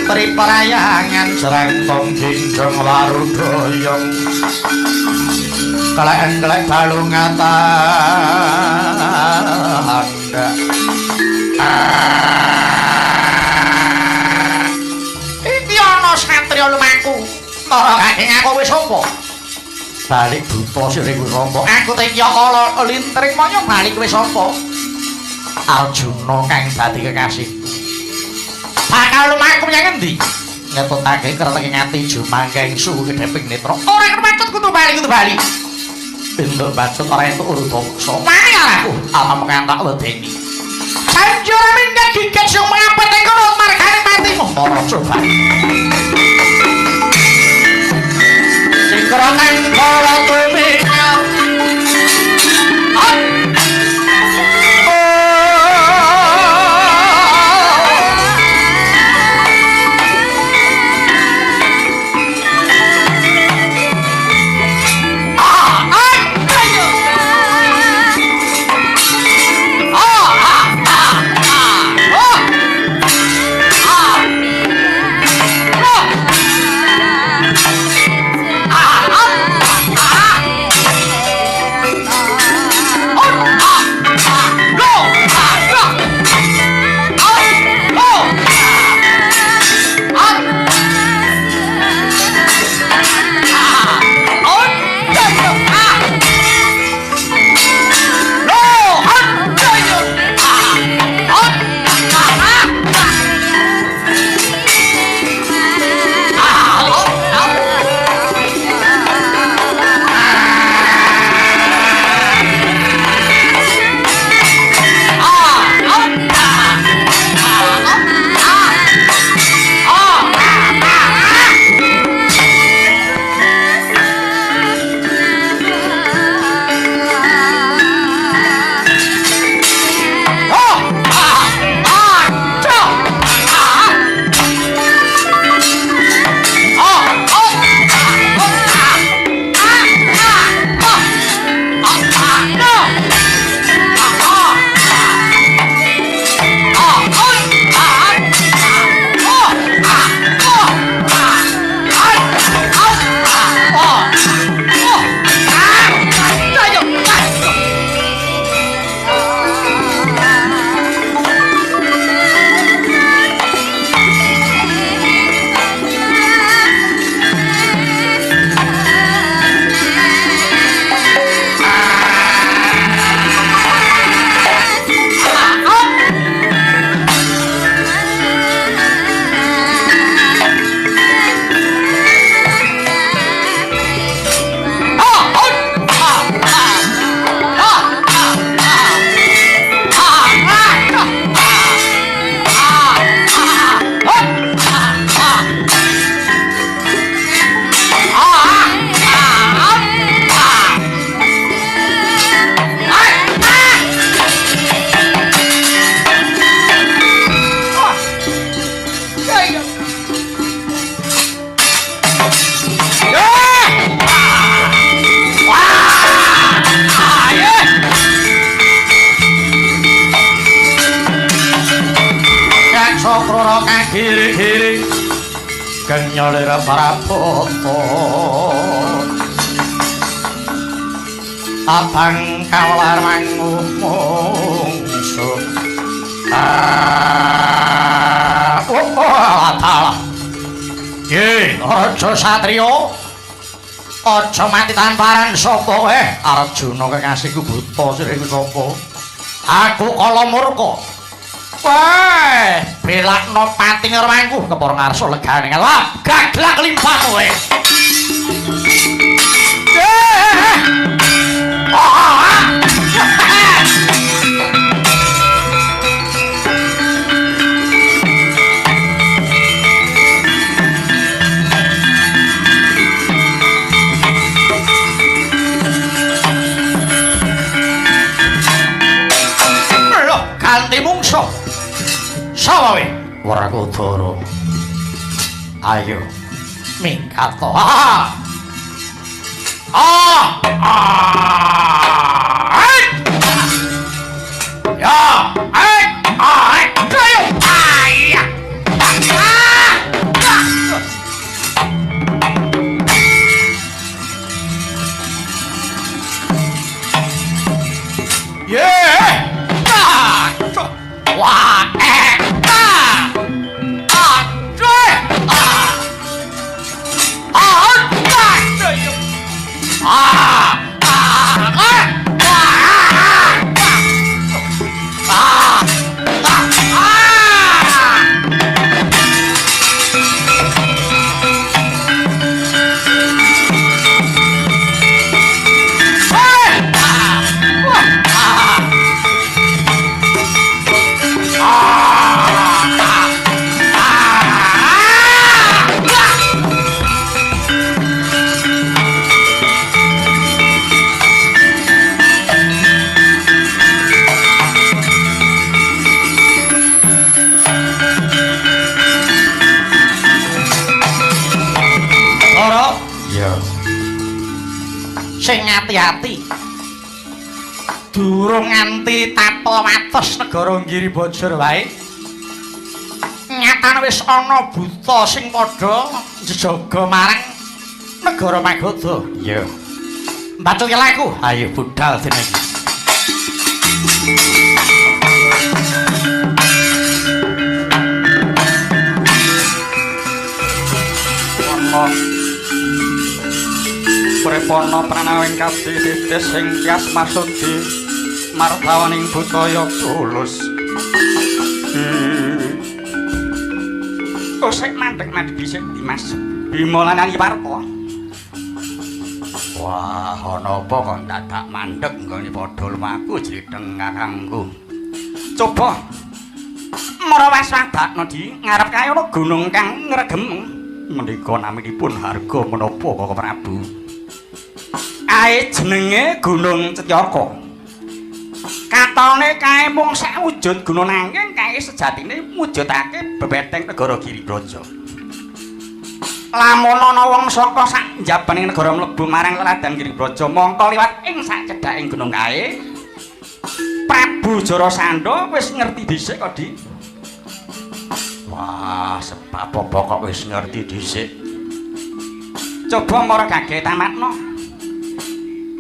putri parayangan serangkong ginjong warudoyong kelek-kelek balung ngatanda iki ana satria lumaku ora kakek aku wis apa balik buta sire kuwi apa aku teki kala lintring moyo balik wis apa Arjuna kang dadi kekasihku bakal lumaku menyang endi ngetutake kereng ngati jumangkeng suhu kedheping netra ora kepatut kudu bali bentuk bacot ora entuk urutangsa mari aku alam kang tak wedeni sanjur minggat giget sing mengapet ing kono margane matimu ora coba sing keronen ora tuwi kiri-kiri kenyolera para foto abang kawalar mangumungsu atalah ye aja satrio aja mati tanparan sapa Arjuna kekasihku buta sire iku sapa aku kala murka weh belakno pati ngarepku kepara ngarsa legane lah gaglak limpah kowe kanthi mungsuh sapa we Warakudara ayo mingkat to ya ngati-ati. Durung nganti tapel wates negara Giri Bajur wae. Nyatane wis ana buta sing padha njejaga marang negara Magoda. Iya. Mbacul laku. Ayo budal dene iki. Prepana pranawing kabeh titis sing kias masudi martawaning butaya tulus. Sik mandhek-mandhek dhisik Dimas. Bima lan Aliwarta. Wah, ana apa kok dadak mandhek nggone padha lumaku jlitheng kakangku. Coba marawas wadakno di ngarep kae ana gunung kang ngregem. Menika naminipun harga menapa Kakang Prabu? Ae jenenge Gunung Cetyaka. Katone kae mung sawujud gunung nanging kae sejatine mujudake bebeteng negara Giribraja. Lamun ana wong saka sak njabaning negara mlebu marang leladan Giribraja mongko liwat ing sak cedhaking gunung kae Prabu Jarasandha wis ngerti dhisik kok, Di. Wah, sebab apa kok wis ngerti dhisik? Coba mara gage tamatno.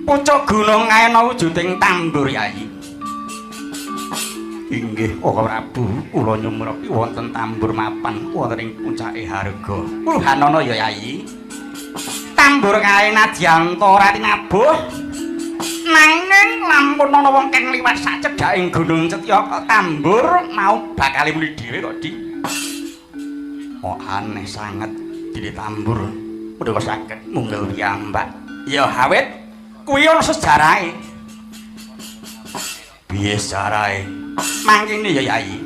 Pucuk gunung kae ana wujuding tambur Yai. Inggih, Kakang Prabu, kula nyumrep wonten tambur mapan wonten ing puncake Harga. Hanana ya Yai. Tambur kae nadyan ora tinabuh. Nanging lampun ana wong kang liwat sak cedhaking Gunung Cetyaka tambur mau bakal muli dhewe kok, Di. Oh, aneh sanget dile tambur. Menika saged munggah piyambak. Ya awit kuwi ana sejarahe. Piye sejarahe? Mangkene ya Yai.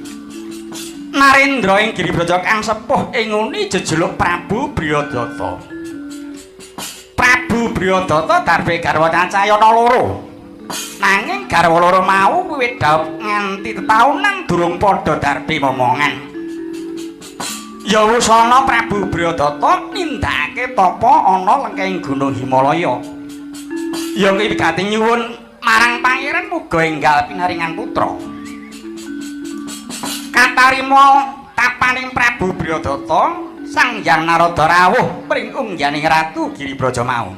Narendra ing Giribraja kang sepuh ing nguni jejuluk Prabu Briyadata. Prabu Briyadata darbe garwa cacaya ana loro. Nanging garwa loro mau wiwit dhaup nganti tetaunan durung padha darbe momongan. Ya wusana Prabu Briyadata nindakake tapa ana lengkeng Gunung Himalaya. Ya kuwi wigati nyuwun marang pangeran muga enggal pinaringan putra. Katarima tapaning Prabu Briyadata Sang Hyang Narada rawuh pring ungganing Ratu Giribraja mau.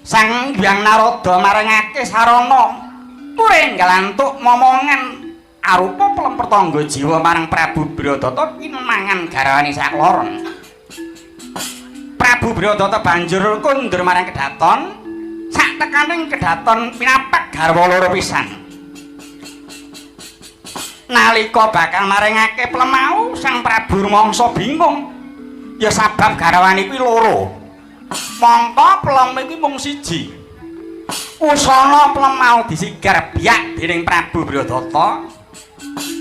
Sang Hyang Narada marengake sarana muringgal antuk momongan arupa pelemper tangga jiwa marang Prabu Briyadata kinenangan garwane sakloron. Prabu Briyadata banjur kundur marang kedaton. Sak tekaning kedaton pinapak garwa loro pisan. Nalika bakal maringake pelem mau Sang Prabu rumangsa bingung. Ya sabab garwane kuwi loro. Mangka pelem iki mung siji. Usana pelem mau disigar biak dening Prabu Briyadata.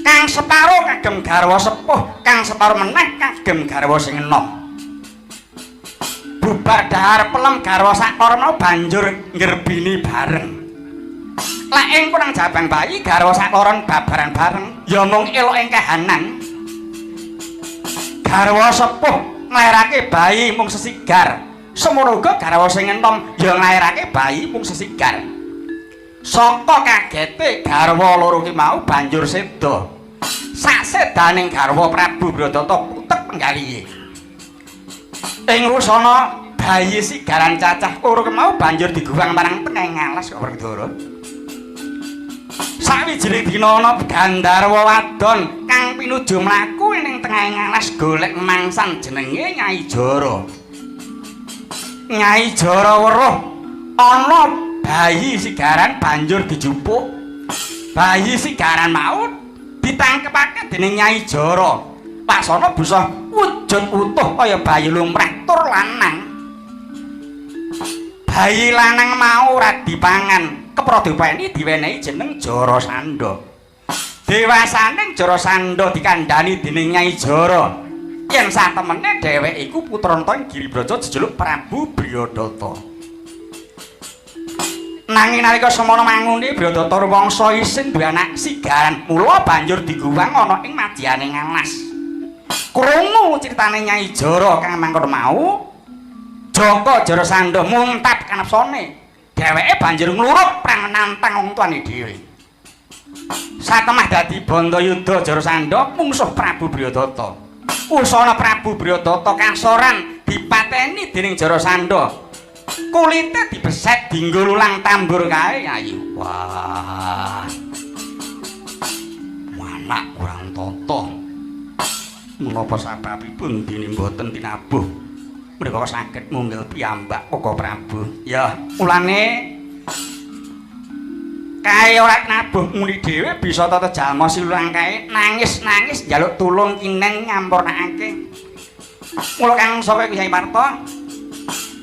Kang separo kagem garwa sepuh, kang separo meneh kagem garwa sing enom. Bubar dahar pelem garwa sakarna banjur nggerbini bareng. Lek ing kunang jabang bayi garwa sakoron babaran bareng ya mung elok ing kahanan. Garwa sepuh nglairake bayi mung sesigar. Semono uga garwa sing enom ya nglairake bayi mung sesigar. Saka kagete garwa loro ki mau banjur seda. Sasedaning garwa Prabu Briyadata putek penggalihe. Ing rusana bayi sigaran cacah loro ki mau banjur diguwang marang tengahing alas kok Werkudara. Sawijining dina ana Gandharwa wadon kang pinuju mlaku ning tengahing alas golek mangsan jenenge Nyai Jara. Nyai Jara weruh ana bayi sigaran banjur dijupuk. Bayi sigaran mau ditangkepake dening Nyai Jara. Pasana busa wujud utuh kaya bayi lumrah tur lanang. Bayi lanang mau ora dipangan. Keprodipeni diwenehi jeneng Jarasandha. Dewasaning Jarasandha dikandhani dening Nyai Jara. Yen satemene dheweke iku putranta ing Giribraja jejuluk Prabu Briyadata. Nanging nalika semana mangune Briyadata rumangsa isin duwe anak sigaran, mula banjur diguwang ana ing madyaning alas. Krungu critane Nyai Jara kang mangkono mau, Jaka Jarasandha muntap kanepsane. dheweke banjur ngluruk prang nantang wong tuane dhewe. Satemah dadi Bantayuda Jarasandha mungsuh Prabu Bryodata. Usana Prabu Bryodata kasoran dipateni dening Jarasandha. Kulite dibeset dienggo lulang tambur kae ayu. Wah. Anak kurang tata. Menapa sababipun dene mboten tinabuh menika saged munggil piyambak Koko Prabu. Ya, mulane kae ora nabuh muni dhewe bisa tata jalma silulang kae nangis-nangis njaluk tulung kineng nyampurnakake. Mula Kang sapa iki Kyai Parto?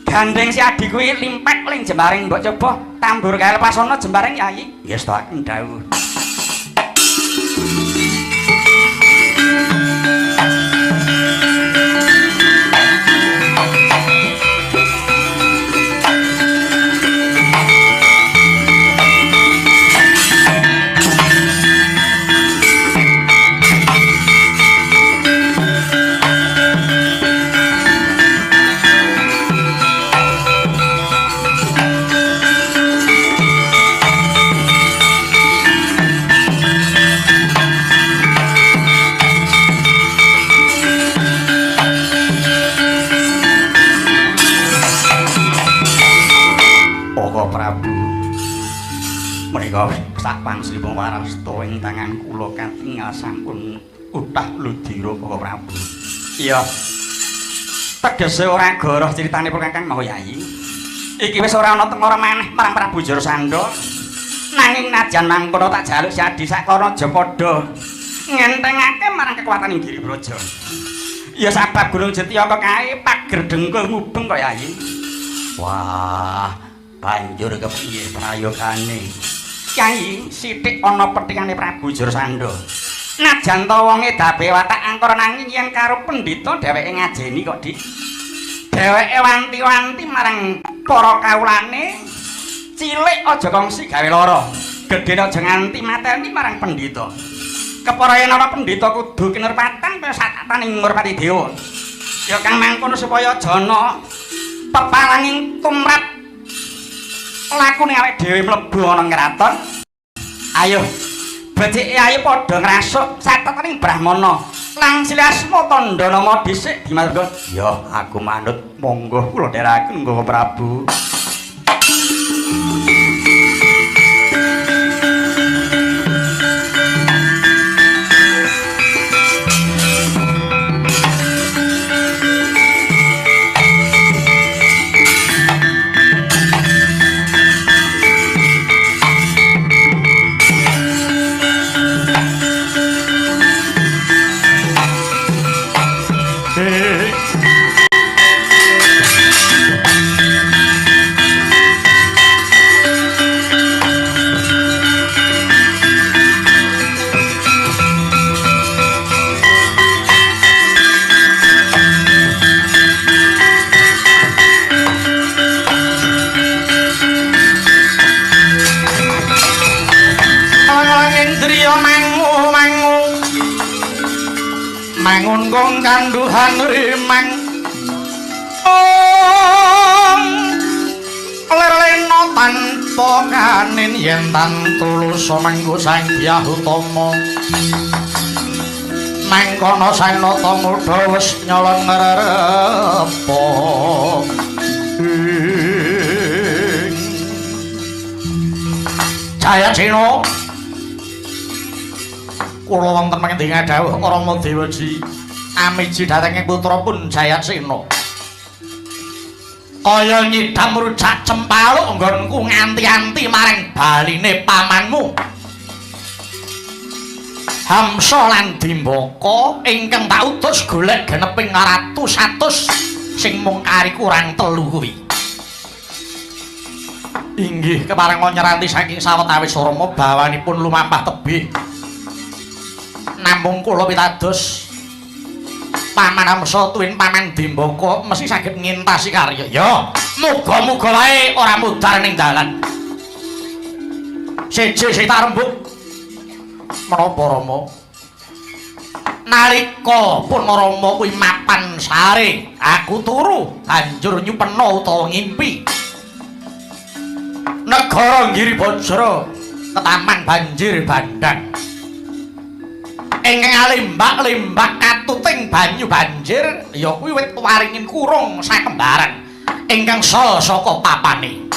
Gandeng si adik kuwi limpek ling jembaring mbok coba tambur kae lepas ana jembaring Yai. Nggih setaken dawuh. Sak pangsilipun warasta ing tangan kula katingal sampun utah ludira Koko Prabu. Iya. Tegese ora goroh critanipun Kakang Mahyai. Iki wis ora ana tengara maneh marang Prabu Jarasandha. Nanging najan mangkono tak jaluk Sadi sakana aja padha ngentengake marang kekuatan ing Giribraja. Ya sabab Gunung Jatiaka kae pager dengkul ngubeng kok Yai. Wah, banjur kepiye prayogane? Kyai sithik ana petingane Prabu Jarasandha. Najan ta wonge dabe watak angkara nanging yen karo pendhita dheweke ngajeni kok Dik. Dheweke wanti-wanti marang para kawulane cilik aja kongsi gawe lara. Gedhe aja nganti mateni marang pendhita. Kepara yen ana pendhita kudu kinurpatan kaya satataning ngurpati dewa. Ya kang mangkono supaya jana pepalanging tumrap lakune awake dhewe mlebu ana kraton. Ayo becike ayo padha ngrasuk satataning brahmana lang silasma tandha nama dhisik dimarga. Ya aku manut monggo kula dherekaken Koko Prabu. Mangun kong kanduhan rimang lerlena tanpa kanin yen tan tulus manggo sang Hyang Utama mangkono sang nata mudha wis nyolong repa Jayasena kula wonten pangendika dawuh Rama Dewaji amiji dhateng putra pun Jayasena kaya nyidam rujak cempaluk nggonku nganti-anti maring baline pamanmu Hamsa lan Dimbaka ingkang tak utus golek geneping 100 sing mung kari kurang 3 kuwi inggih kepareng nyeranti saking sawetawis Rama bawanipun lumampah tebih namung kula pitados Paman Hamsa tuwin Paman Dimbaka mesti saged ngintasi karya. Ya, muga-muga wae ora mudhar ning dalan. Siji tarembuk menapa Rama? Nalika pun Rama kuwi mapan sare, aku turu banjur nyupena utawa ngimpi. negara Giribajra ketaman banjir bandang ingkang limbak-limbak katuting banyu banjir ya kuwi wit waringin kurung sakembaran ingkang sol saka papane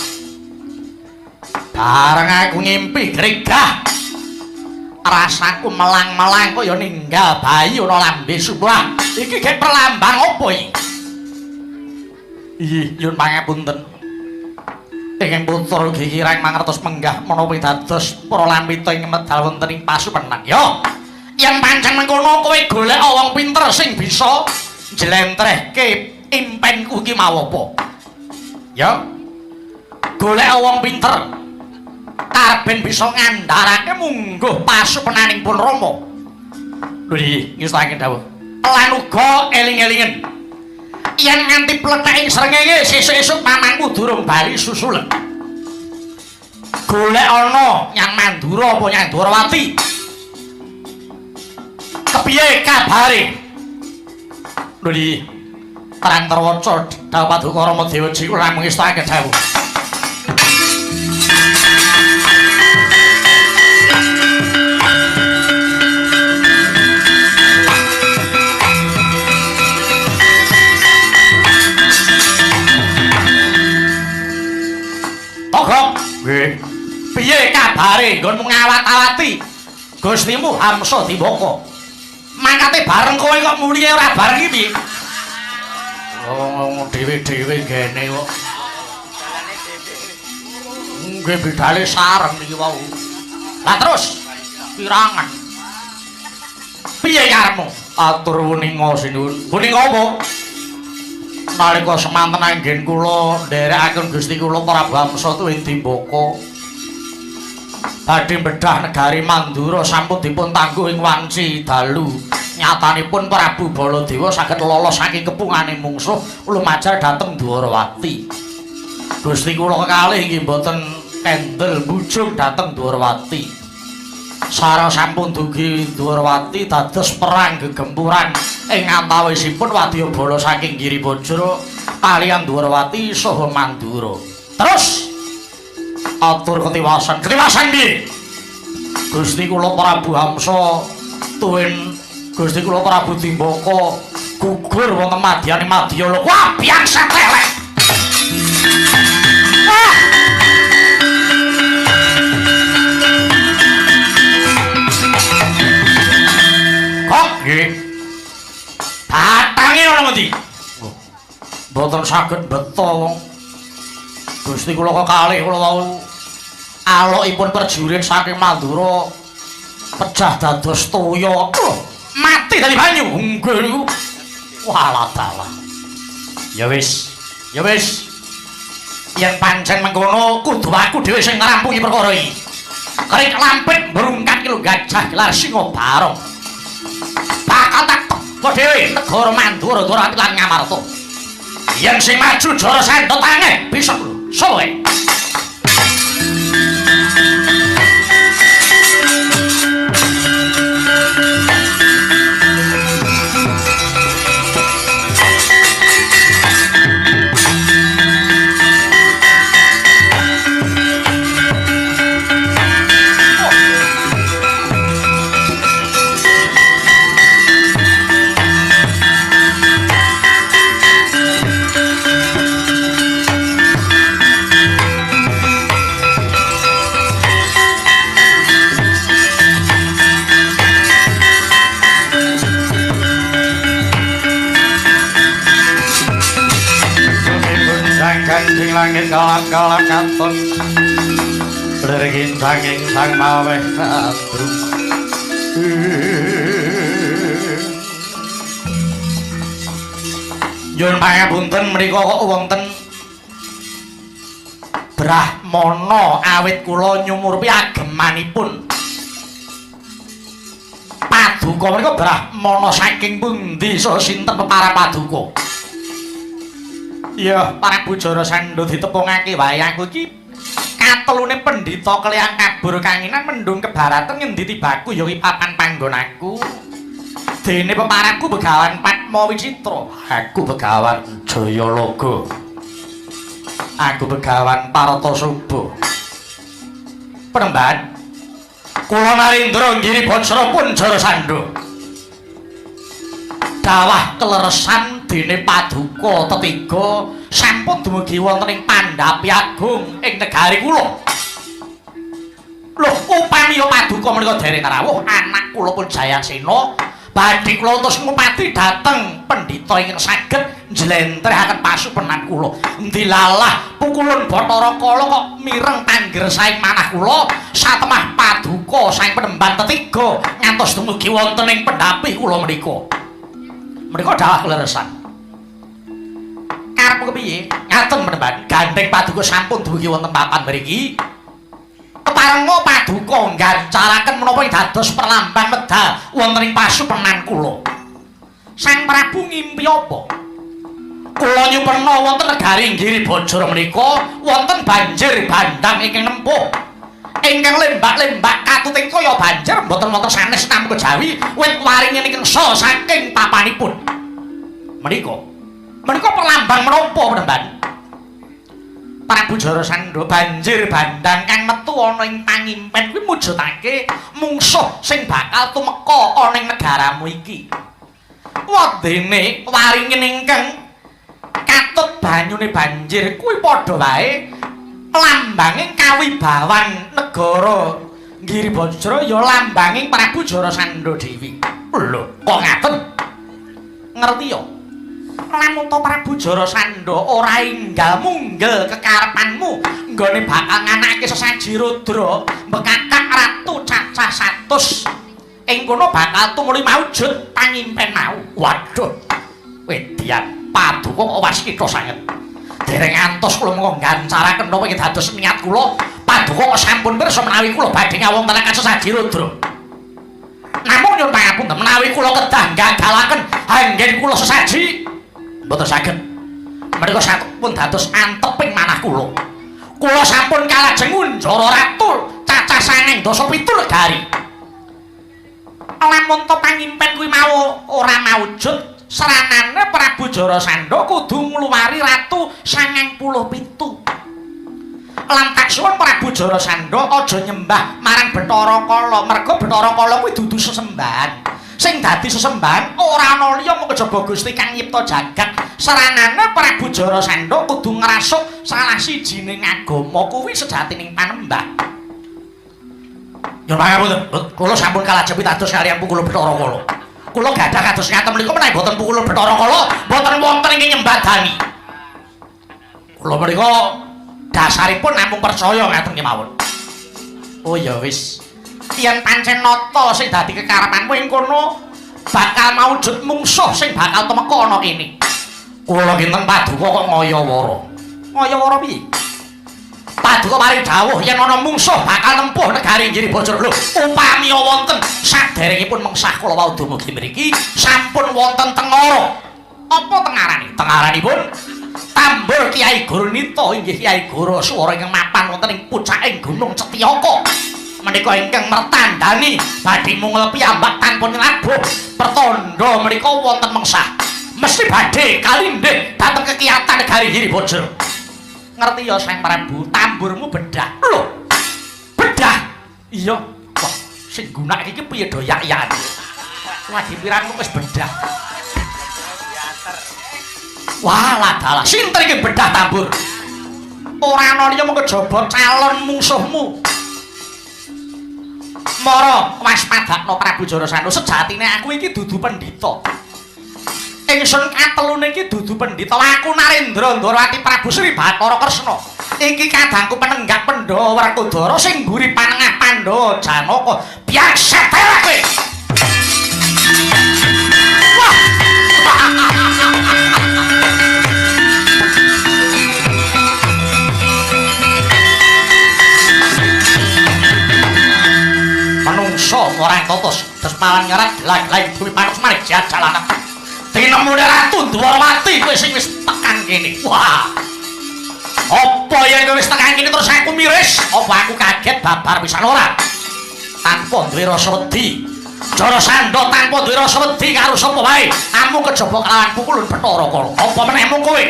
bareng aku ngimpi gregah rasaku melang-melang kaya ninggal bayi ana lambe subah iki gek perlambang apa iki iya nyun pangapunten ingkang putra gigirang mangertos menggah menawi dados para lampita ing medal wonten ing pasupenan ya yen pancen mengkono kowe golek wong pinter sing bisa njlentrehke impenku iki mau apa ya golek wong pinter karben bisa ngandharake mungguh pasupenaning pun Rama lho iki ngestake dawuh lan uga eling-elingen yen nganti pletek ing srengenge sesuk-esuk pamanku durung bali susulen golek ana Nyang Mandura apa Nyang Dwarawati kepiye kabare lho iki terang terwaca dawuh Paduka Rama Dewa Jiwa lan ngestake dawuh piye kabare nggonmu ngawat-awati Gustimu Hamsa Dibaka mangkate bareng kowe kok mulihe ora bareng iki piye ngomong dhewe-dhewe gene kok nggih bidale sareng iki wau lah terus pirangan piye karepmu atur wuninga sinuwun wuninga apa nalika semanten anggen kula nderekaken Gusti kula Prabu Hamsa Tuwin Dibaka badhe bedah negari Mandura sampun dipun tangguh ing wanci dalu nyatanipun Prabu Baladewa saged lolos saking kepungane mungsuh lumajar dhateng Dwarawati Gusti kula kekalih inggih boten kendel bujung dhateng Dwarawati sareng sampun dugi Dwarawati dados perang gegempuran ing antawisipun wadyabala saking Giribajra kaliyan Dwarawati saha Mandura. Terus atur ketiwasan piye? Gusti kula Prabu Hamsa Tuwin Gusti kula Prabu Dibaka gugur wonten madyane Madyala. Wah, biangsa telek. Kok nggih batange ana ngendi? Mboten saged beta wong. Gusti kula kekalih kula wau alokipun perjurit saking Mandura pecah dados toya. Mati dadi banyu. Nggih niku. Walah dalah. Ya wis. Yen pancen mengkono kudu aku dhewe sing ngrampungi perkara iki. Krik lampit berungkat ki lho gajah gelar singa barong. Bakal tak kok dhewe negara Mandura Dwarawati lan Ngamarta. Yen sing maju jara sendot tange bisa lho. Sapa wae? Kanjeng langit kalak-kalak katon Lergin sanging sang maweh sadrung Yun pangapunten mriko kok wonten Brahmana awit kula nyumurupi agemanipun Paduka mriko Brahmana saking pundi saha sinten para paduka Ya, Prabu Jarasandha ditepungake wae aku iki katelune pendhita kelihang kabur kanginan mendung kebaratan ngendi tibaku ya papan panggonaku. Dene peparanku Begawan Padmawicitra, aku Begawan Jayalaga. Aku Begawan Partasubha. Penemban. Kula narendra nggiri Bajra pun Jara Sandha. Dawah kleresan dene paduka tetiga sampun dumugi wonten ing Pandhapi Agung ing negari kula. Lho, upami paduka menika dereng rawuh, anak kula pun Jayasena badhe kula utus ngupati dhateng pendhita ingkang saged njlentrehaken pasupenan kula. Ndilalah pukulun Bathara Kala kok mireng tangger saing manah kula satemah paduka saing Penemban tetiga ngantos dumugi wonten ing Pendhapi kula menika. Menika dawah kleresan. Karep kepiye? Ngaten Penemban, gandeng paduka sampun dumugi wonten papan mriki. Keparenga paduka nggacaraken menapa dados perlambang medal wonten ing pasupenan kula. Sang Prabu ngimpi apa? Kula nyuperna wonten negari Nggiri Bajra menika wonten banjir bandhang ingkang nempuh. Ingkang lembak-lembak katuting kaya banjir mboten wonten sanes namung kejawi wit waringin ingkang sa saking papanipun. Menika perlambang menapa Penemban? Prabu Jara Sandha banjir bandhang kang metu ana ing pangimpen kuwi mujudake mungsuh sing bakal tumeka ana ing negaramu iki. Wadene waringin ingkang katut banyune banjir kuwi padha wae lambanging kawibawan negara Nggiri Bajra ya lambanging Prabu Jara Sandha dewi. Lho, kok ngaten? Ngerti ya? Lamun to Prabu Jara Sandha ora enggal munggel kekarepanmu nggone bakal nganakake sesaji rudra mbekakak ratu cacah 100 ing kono bakal tumuli maujud pangimpen mau. Waduh wedian paduka kok waskita sanget dereng antos kula mengko gancaraken napa iki dados niat kula paduka kok sampun pirsa menawi kula badhe ngawontenaken sesaji rudra. Namung nyuwun pangapunten menawi kula kedah gagalaken anggen kula sesaji mboten saged. Menika sampun dados anteping manah kula. Kula sampun kalajeng ngunjara ratu cacah 927 negari. Lamun to pangimpen kuwi mau ora maujud, seranane Prabu Jara Sandha kudu ngluwari ratu 97. Lan tak suwun Prabu Jara Sandha aja nyembah marang Bathara Kala, merga Bathara Kala kuwi dudu sesembahan. Sing dadi sesembahan ora ana liya mung kejaba Gusti kang nyipta jagat. Seranane Prabu Jara Sandha kudu ngrasuk salah sijining agama kuwi sejatining panembah. Ya pangapunten, kula sampun kalajeng pitados kaliyan Pukul Bathara Kala. Kula gadah kados ngaten menika menawi boten Pukul Bathara Kala boten wonten ing nyembadani. Kula menika dasaripun namung percaya ngaten kemawon. Oh ya wis. Yen pancen nata sing dadi kekarepanmu ing kono bakal maujud mungsuh sing bakal temeka ana kene. Kula kinten paduka kok ngaya-wara. Ngaya-wara piye? Paduka paring dawuh yen ana mungsuh bakal nempuh negari Nggiri Bajra. Lho, upami wonten saderengipun mengsah kula wau dumugi mriki sampun wonten tengara. Apa tengarane? Tengaranipun Tambur Kyai Gurnita inggih Kyai Guru swara ingkang mapan wonten ing pucaking Gunung Cetyaka. Menika ingkang mertandani badhe mungel piyambak tanpa nyelabuh pertanda menika wonten mengsah mesti badhe kalindih dhateng kekiyatan negari Nggiri Bajra. Ngerti ya Sang Prabu, tamburmu bedah. Lho, bedah? Iya. Wah, sing gunake iki piye doyak-yakan? Lagi piranmu wis bedah. Wah, ladalah sinten iki bedah tambur? Ora ana liya mung kejaba calon mungsuhmu. Mara waspadakna Prabu Jara Sandha, sejatine aku iki dudu pendhita. Ingsun katelune iki dudu pendhita. Aku Narendra Ndrawati Prabu Sri Bathara Kresna. Iki kadangku penenggak Pandhawa Werkudara sing mburi panengah Pandhawa Janaka. Biasa tewe kowe. Manungsa ora totos, terus malah nyerat lag-lag bumi manus maring jalanan. Tinemune Ratu Dwarawati kowe sing wis tekan kene. Wah. Apa yen kowe wis tekan kene terus aku miris? Apa aku kaget babar pisan ora? Tanpa duwe rasa wedi. Jara Sandha tanpa duwe rasa wedi karo sapa wae. Amung kejaba kelawan pukulun Bathara Kala. Apa meneh mung kowe?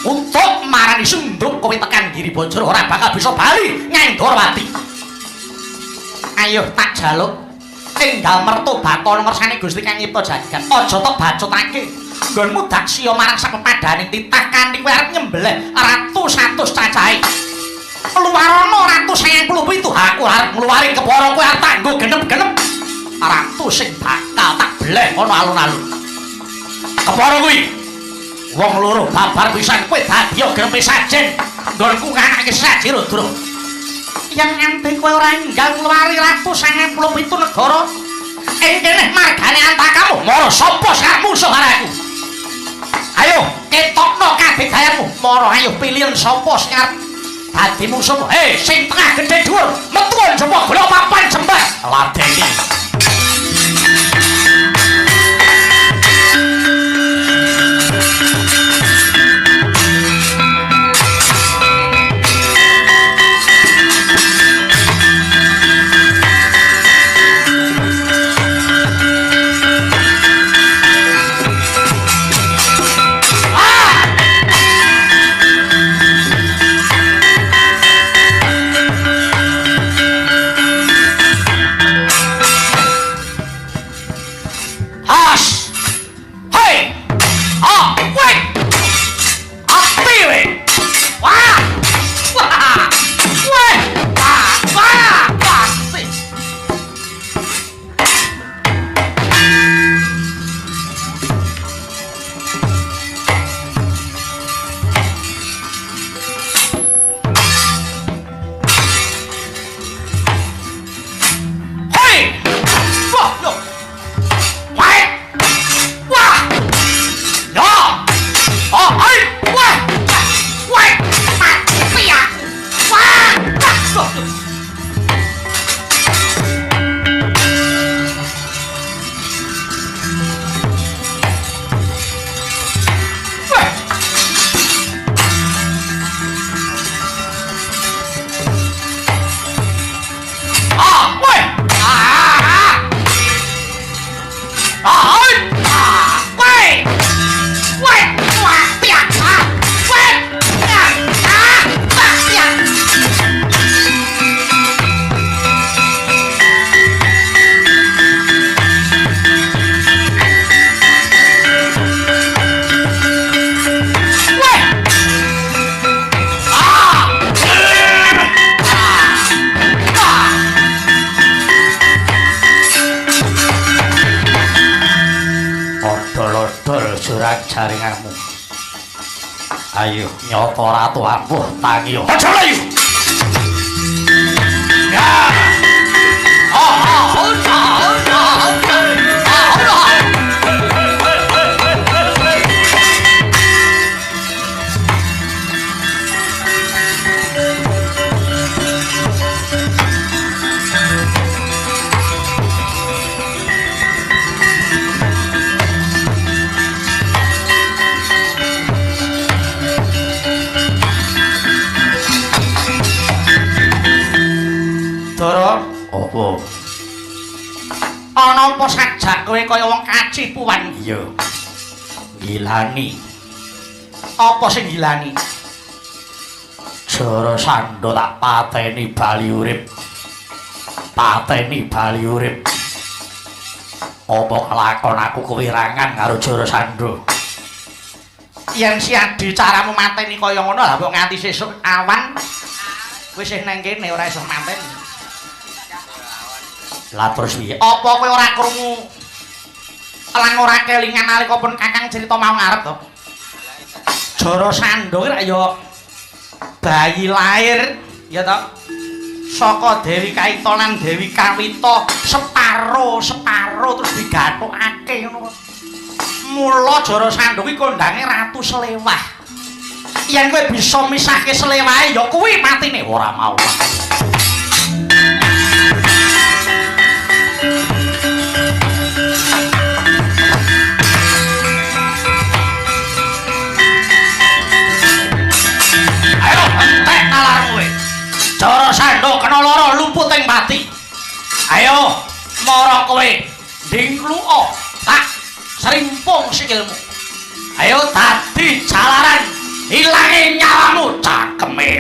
untuk marani sunduk kowe tekan Giri Bajra ora bakal bisa bali nyang Ndorowati. Ayo tak jaluk enggal mertobaton ngersane Gusti Kang Nyipta jagat. Aja tok bacotake. Nggonmu daksya marang sapepadaning titah kanthi kowe arep nyembelih ratu 100 cacahe. Luwarana ratu 97 aku arep ngluwari kepara kowe arep tanggo genep-genep. Ratu sing bakal tak beleh ana alun-alun. Kepara kuwi wong loro babar pisan kowe dadi grepe sajen. Nggonku nganake saji Rudra. Yang nganti kowe ora enggal ngluwari ratu 97 negara. Ing kene margane antakamu, mara sapa sak musuh karo aku? Ayo, ketokno kabeh gayamu. Mara ayo pilihan sapa sing arep dadi musuhmu. Sing tengah gedhe dhuwur, metu njaba gula papan jembah. Ladeni. Jaringanmu. Ayo nyoto ratu ampuh tangiyo. Aja layu. Ya. Dara, apa? Ana apa sajak kowe kaya wong kacipuan? Iya. Gilani. Apa sing gilani? Jara Sandha tak pateni bali urip. Pateni bali urip. Apa kelakon aku kewirangan karo Jara Sandha? Yen siadi caramu mateni kaya ngono lha kok nganti sesuk awan wis nang kene ora iso mateni. Lah terus piye? Apa kowe ora krungu lan ora kelingan nalika pun Kakang cerita mau ngarep to? Jara Sandha ki ya bayi lahir ya to. Saka Dewi Kaita lan Dewi Kawita separo terus digathukake ngono. Mula Jara Sandha kuwi kondange Ratu Slewah. Yen kowe bisa misahke Slewahe ya kuwi matine ora mau. Jara Sandha kena lara luput ing pati. Ayo, mara kowe ndingkluka tak srimpung sikilmu. Ayo dadi jalaran ilange nyawamu cangkeme.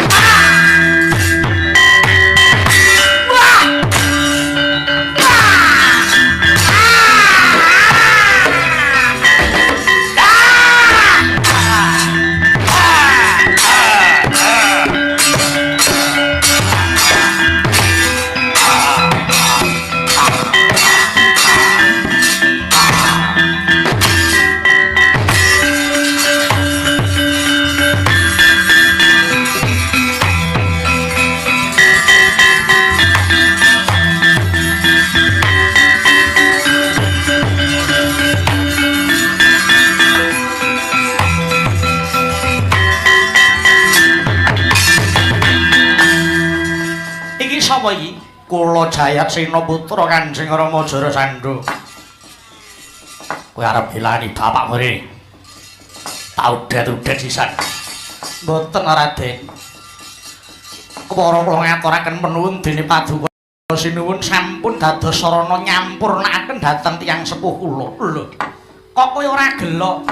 Sapa iki? Kula Jayatsena putra Kanjeng Rama Jarasandha. Kowe arep belani bapak mrene. Tau udet-udet sisan. Mboten Raden. Kepara kula ngaturaken penuwun dene Paduka Sinuwun sampun dados sarana nyampurnakaken dhateng tiyang sepuh kula. Lho. Kok kowe ora gelo?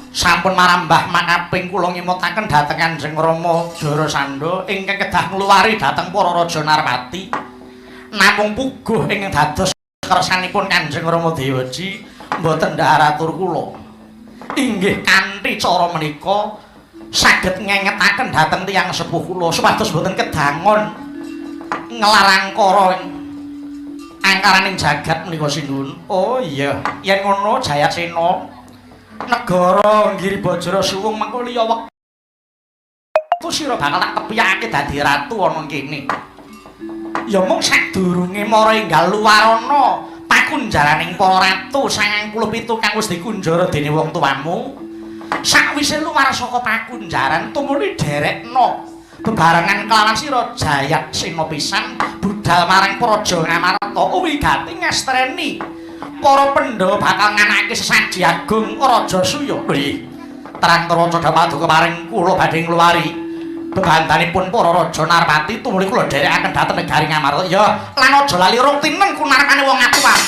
Sampun marambah makaping kula ngimutaken dhateng Kanjeng Rama Jarasandha ingkang kedah ngluwari dhateng para raja Narpati. Namung puguh ingkang dados kersanipun Kanjeng Rama Dewaji mboten ndharatur kula. Inggih kanthi cara menika saged ngengetaken dhateng tiyang sepuh kula supados boten kedangon nglarang kara angkaraning jagat menika Sinuwun. Oh iya, yen ngono Jayatsena negara Giribajara suwung mengko liya wektu sira bakal tak kepiyake dadi ratu ana kene. Ya mung sadurunge mara enggal luwarana pakunjaraning para ratu 97 kang wis dikunjara dening wong tuamu. Sakwise luwar saka pakunjaran tumuli derekno bebarengan kelawan sira Jayatsena pisan budal marang Praja Ngamarta wigati ngestreni para Pandhawa bakal nganakake sesaji agung Raja Suya. Nggih. Terang-terang Candha Paduka paring kula badhe ngluwari bebantanipun para raja Narpati tumuli kula dherekaken dhateng negari Ngamarta. Ya, lan aja lali rutinen kunarekane wong atuan.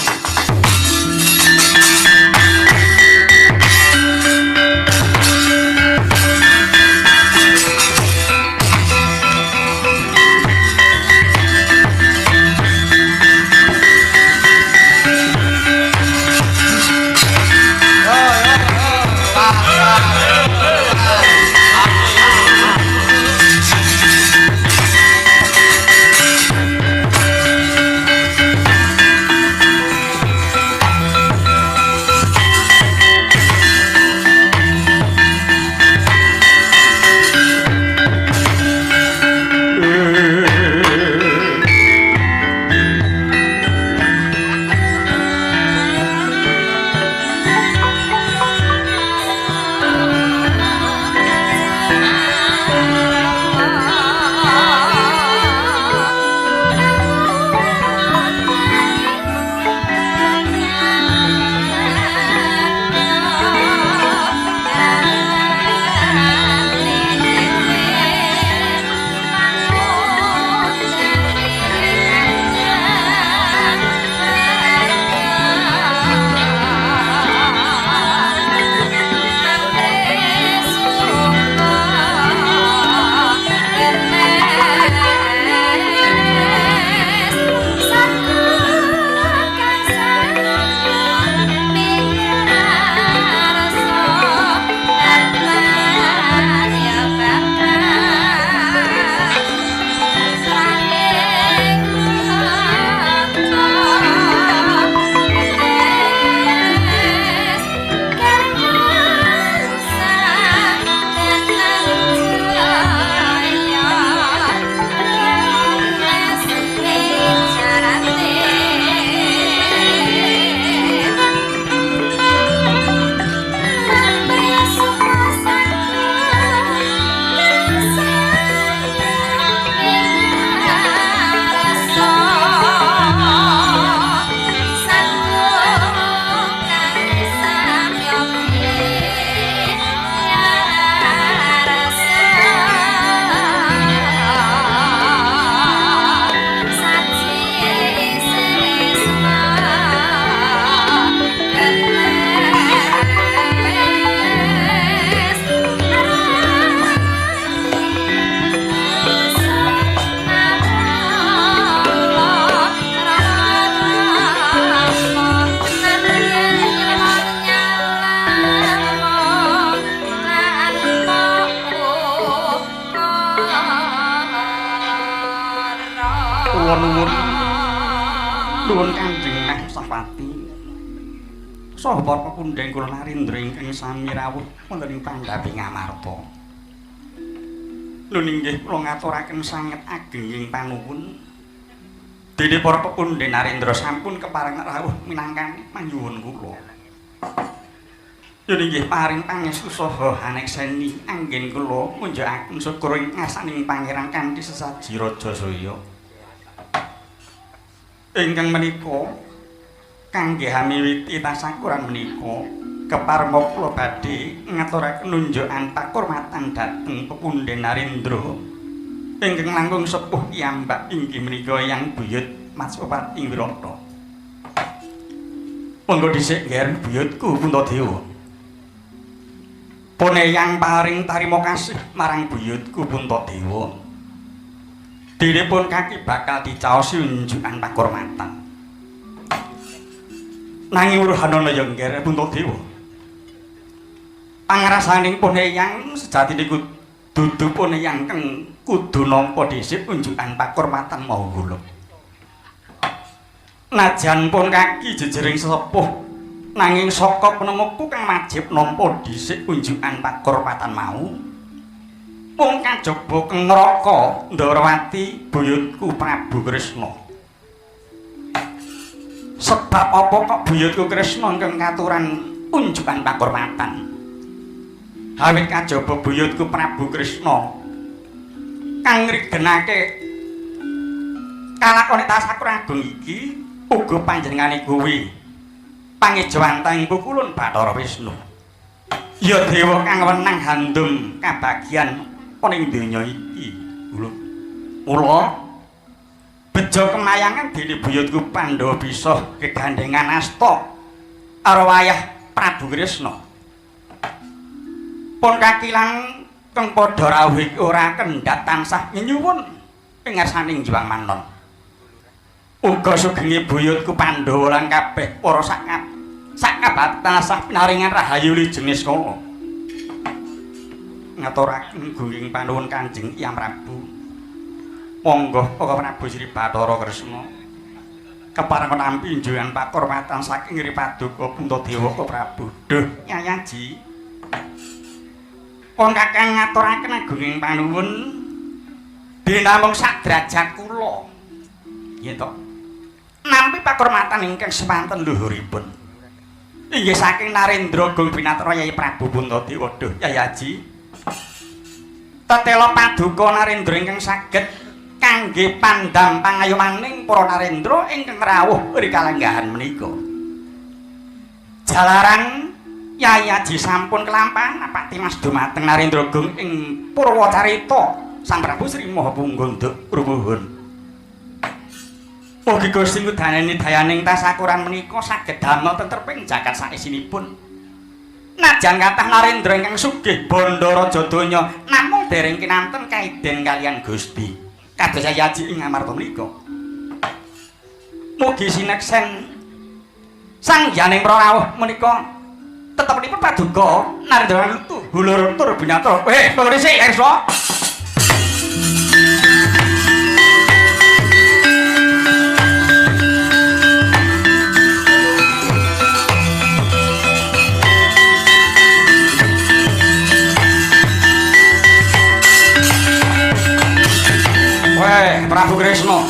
tengah Sapati. Saha para pepundhen kula Narendra ingkang sami rawuh wonten ing Pandhapi Ngamarta. Nun inggih kula ngaturaken sanget ageng panuwun. Dene para pepundhen Narendra sampun kepareng rawuh minangkani panyuwun kula. Yen inggih paring pangestu saha anekseni anggen kula munjukaken syukur ing ngasaning pangeran kanthi sesaji Rajasaya. Ingkang menika kangge hamiwiti tasakuran menika kepareng kula badhe ngaturaken nunjukan pakurmatan dhateng pepundhen Narendra ingkang langkung sepuh piyambak inggih menika Yang Buyut Matsupati Wirata. Monggo dhisik nggih buyutku Puntadewa. Pone yang paring tarima kasih marang buyutku Puntadewa. Dinipun kaki bakal dicaosi unjukan pakurmatan. Nanging urhanana ya nggih Puntadewa. Pangrasaning pone yang sejatine dudu pone yang kang kudu nampa dhisik unjukan pakurmatan mau kula. Najan pun kaki jejering sesepuh nanging saka penemuku kang wajib nampa dhisik unjukan pakurmatan mau mung kajaba keng neraka Ndarawati buyutku Prabu Kresna. Sebab apa kok buyutku Kresna ingkang katuran unjukan pakurmatan? Awit kajaba buyutku Prabu Kresna kang ngrigenake kalakone Tasakuran Agung iki uga panjenengane kuwi pangejawantang pukulun Bathara Wisnu. Ya dewa kang wenang handum kabagian ana ing donya iki. Mula bejo kemayangan dene buyutku Pandhawa bisa kegandengan asta karo wayah Prabu Kresna. Pun kakilan kang padha rawuh iki ora kendhat tansah nyuwun ing ngarsaning Juang Manon. Uga sugenge buyutku Pandhawa lan kabeh para sakabat tansah pinaringan rahayu jenis kala. Ngaturaken gunging panuwun Kanjeng Hyang Prabu. Monggo Para Prabu Sri Bathara Kresna kepareng nampi njugan pakurmatan saking Iri Paduka Puntadewa Prabu. Duh Yayaji. Pun kakang ngaturaken agunging panuwun dinamung sak derajat kula. Nggih to. Nampi pakurmatan ingkang semanten luhuripun. Inggih saking Narendra Gung Binatra Yai Prabu Puntadewa. Duh Yayaji. Tetela paduka Narendra ingkang saged kangge pandam pangayomaning para Narendra ingkang rawuh ing kalenggahan menika. Jalaran Yayaji sampun kelampahan apati mas dumateng Narendra Gung ing Purwacarita Sang Prabu Sri Mahapunggondo ruwuhun. Mugi Gusti ngudhaneni dayaning tasakuran menika saged damel tentreping jagat saesinipun. Najan kathah Narendra ingkang sugih bandha raja donya namung dereng kinanten kaiden kaliyan Gusti. Kados Yayaji ing Ngamarta menika. Mugi sineksen Sang Hyaning Prarawuh menika tetepipun paduka Narendra lutu hulur tur binatra. Monggo dhisik Ersa. Prabu Kresna.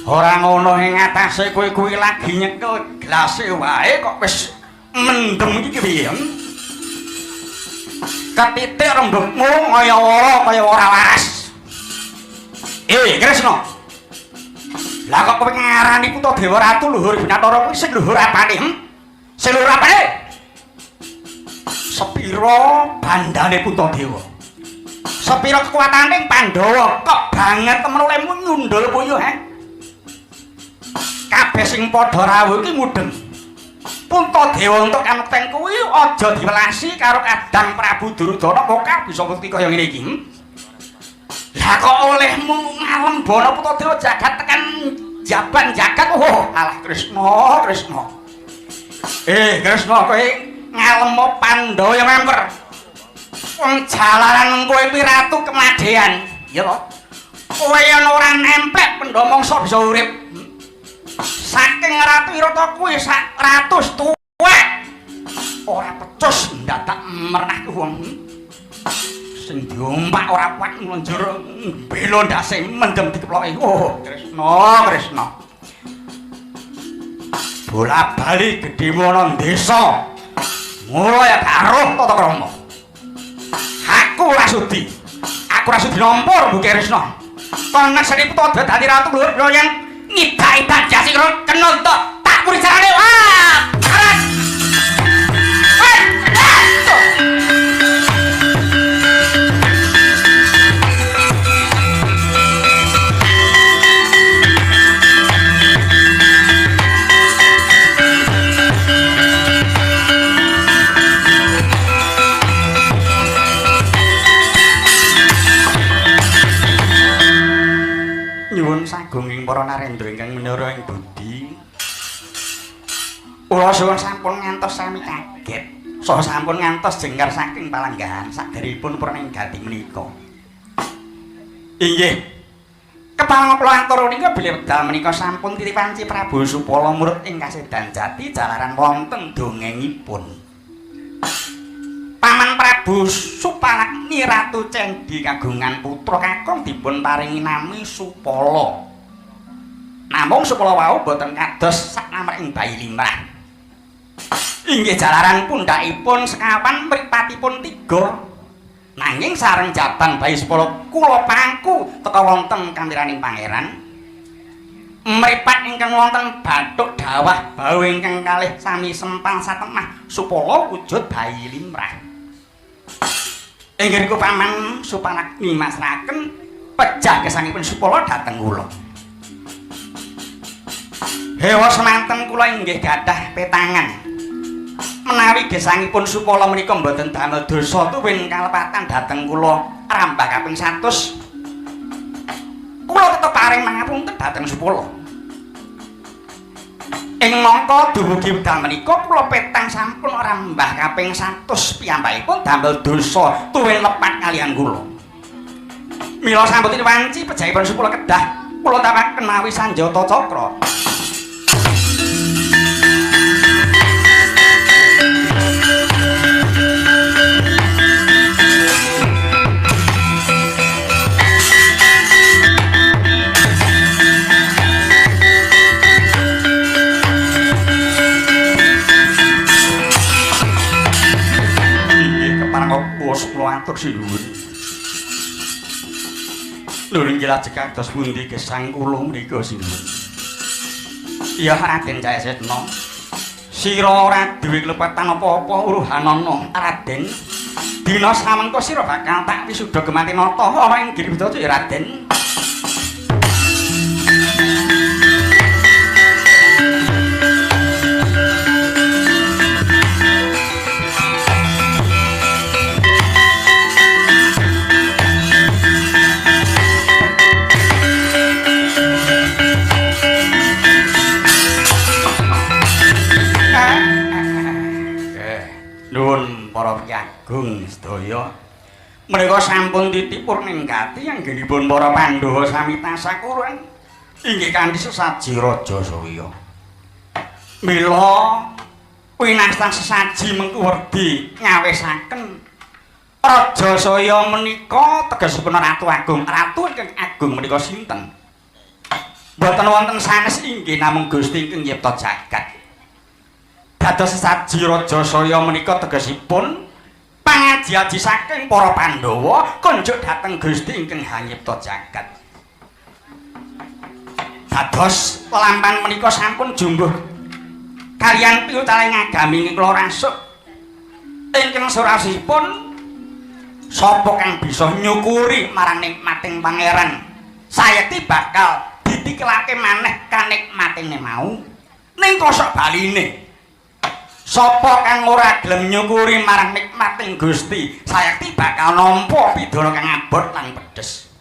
Ora ngono ing atase kowe kuwi lagi nyekel glase wae kok wis mendem iki piye? Katitik rembugmu kaya ora waras. Kresna. Lah kok kowe ngarani Puntadewa Ratu luhur Binathara kuwi sing luhur apane? Sing luhur apane? Sepira bandane Puntadewa? Sepira kekuatane Pandhawa kok banget temen olehmu nyundul puyuh kabeh sing padha rawuh iki mudeng. Puntadewa entuk kanething kuwi aja diwelasi karo Kadang Prabu Duryudana kok bisa bukti kaya ngene iki. Lah kok olehmu ngalem bana Puntadewa jagat tekan jaban jagat. Alah Kresna. Kresna kowe ngalem Pandhawa ya memper. Wong jalaran kowe kuwi ratu kemadean, ya to? Kowe yen ora nemplek pendha mangsa bisa urip. saking Ratu Wirata kuwi sak 100 tuwek ora pecus ndadak mernah wong sing diompak ora kuat nglunjur bela ndase mendem dikeploki. Oh, Kresna. Bola-bali gedhe mono desa. Mulai karo tata krama. Aku ora sudi nampur Bu Kresna. Kon neseni putra dadi ratu lur yang ngidai jasi karo kenul to tak puri carane. Arat. Nyuwun sagunging para narendra ingkang menara ing budi. Kula suwun sampun ngantos sami kaget. Saha sampun ngantos jengkar saking palanggahan saderipun purna ing gati menika. Inggih. Kepala kula atur nika bilih wekdal menika sampun titipanci Prabu Supala murid ing Kasedan Jati jalaran wonten dongengipun. Paman Prabu Supalakni Ratu Cendi kagungan putra kakung dipun paringi nami Supala. Namung Supala wau boten kados saknamring bayi limrah. Inggih jalaran pundhakipun sekawan mripatipun 3. Nanging sareng jaban bayi Supala kula pangku teka wonten kamiraning pangeran. Mripat ingkang wonten bathuk dawah bau ingkang kalih sami sempang satemah Supala wujud bayi limrah. Inggih niku Paman Supalakni masrahaken pejah gesangipun Supala dhateng kula. Hewa semanten kula inggih gadah petangan. Menawi gesangipun Supala menika mboten damel dosa tuwin kalepatan dhateng kula rambah kaping 100. Kula tetep paring mangapunten dhateng Supala. Ing mangka dumugi wekdal menika kula petang sampun rambah kaping 100 piyambakipun damel dosa tuwin lepat kaliyan kula. Mila sampun wanci pejahipun Supala kedah kula tawaken mawi sanjata cakra. Kula atur sinuwun. Lho inggih lajeng kados pundi gesang kula menika sinuwun. Iya Raden Jayasetna. Sira ora duwe klepatan apa-apa uruhanana Raden. Dina samengko sira bakal tak wisuda Gematinata ana ing Giribata ya Raden. Agung sedaya menika sampun titipur ning gati anggenipun para Pandhawa sami tansah kurang inggih kanthi sesaji Raja Saya. Mila winastan sesaji mengku werdi nyawisaken Raja Saya menika tegesipun Ratu Agung. Ratu ingkang agung menika sinten? Boten wonten sanes inggih namung Gusti ingkang nyipta jagat. Dados sesaji Raja Saya menika tegesipun pangaji-aji saking para Pandhawa kunjuk dhateng Gusti ingkang nyipta jagat. Dados lampan menika sampun jumbuh kaliyan piwucaning agami kula rasuk ingkang surasipun sapa kang bisa nyukuri marang nikmating pangeran sayekti bakal ditikelake maneh kanikmatine mau ning kosok baline. Sapa kang ora gelem nyukuri marang nikmating Gusti, sayekti bakal nampa pidana kang abot lan pedhes.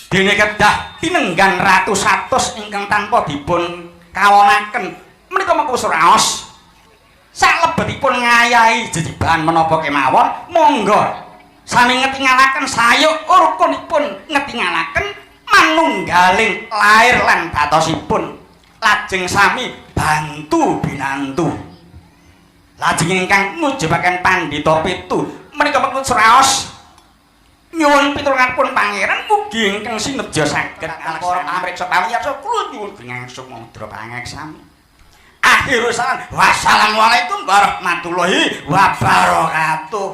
Dene kedah tinenggan ratus-atus ingkang tanpa dipun kawonaken menika mengko suraos. Salebetipun ngayahi jejiban menapa kemawon, monggo sami ngetingalaken sayuk urkunipun ngetingalaken manunggaling lair lan batosipun lajeng sami bantu binantu. Lajeng ingkang ngujubaken Pandhita Pitu menika mengkut sraos nyuwun pitulunganipun pangeran mugi ingkang sinebja saged para pamriksa pamirsa kula nyuwun bingangsu mudra pangeksami. Akhirul salam. Wassalamualaikum warahmatullahi wabarakatuh.